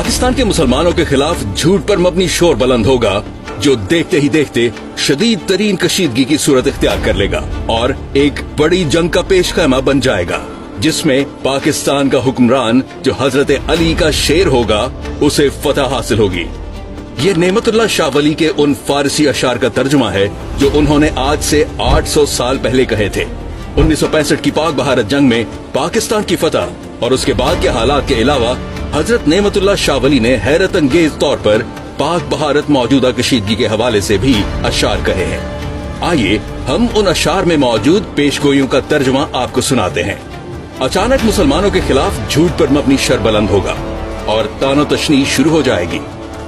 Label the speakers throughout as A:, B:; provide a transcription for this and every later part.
A: पाकिस्तान के मुसलमानों के खिलाफ झूठ पर मबनी शोर बुलंद होगा जो देखते ही देखते शदीद तरीन कशीदगी की सूरत इख्तियार कर लेगा और एक बड़ी जंग का पेशखैमा बन जाएगा, जिसमें पाकिस्तान का हुक्मरान जो हजरत अली का शेर होगा उसे फतह हासिल होगी। ये नेमतुल्लाह शाह वली के उन फारसी अशार का तर्जुमा है जो उन्होंने आज से 800 साल पहले कहे थे। 1965 की पाक भारत जंग में पाकिस्तान की फतह और उसके बाद के हालात के अलावा हजरत नेमतुल्लाह शाह वली ने हैरत अंगेज तौर पर पाक भारत मौजूदा कशीदगी के हवाले से भी अशार कहे हैं। आइए हम उन अशार में मौजूद पेशगोइयों का तर्जुमा आपको सुनाते हैं। अचानक मुसलमानों के खिलाफ झूठ पर मबनी शर बुलंद होगा और तानो तशनी शुरू हो जाएगी।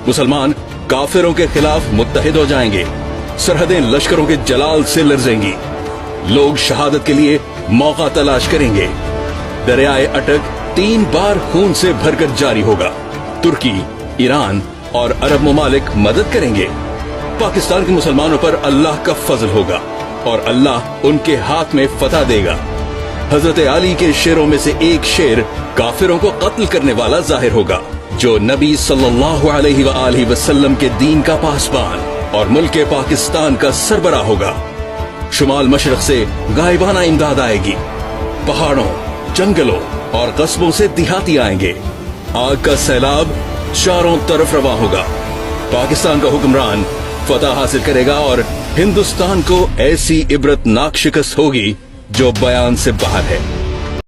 A: मुसलमान काफिरों के खिलाफ मुत्तहिद हो जाएंगे। सरहदें लश्करों के जलाल से लरजेंगी। लोग शहादत के लिए मौका तलाश करेंगे। दरियाए अटक 3 बार खून से भरकर जारी होगा। तुर्की, ईरान और अरब ममालिक मदद करेंगे। पाकिस्तान के मुसलमानों पर अल्लाह का फजल होगा और अल्लाह उनके हाथ में फतह देगा। हजरत अली के शेरों में से एक शेर काफिरों को कत्ल करने वाला जाहिर होगा, जो नबी सल्लल्लाहु अलैहि वसल्लम के दीन का पासबान और मुल्क पाकिस्तान का सरबराह होगा। शुमाल मशरक से गायबाना इमदाद आएगी। पहाड़ों, जंगलों और कस्बों से देहाती आएंगे। आग का सैलाब चारों तरफ रवा होगा। पाकिस्तान का हुक्मरान फतह हासिल करेगा और हिंदुस्तान को ऐसी इबरतनाक शिकस्त होगी जो बयान से बाहर है।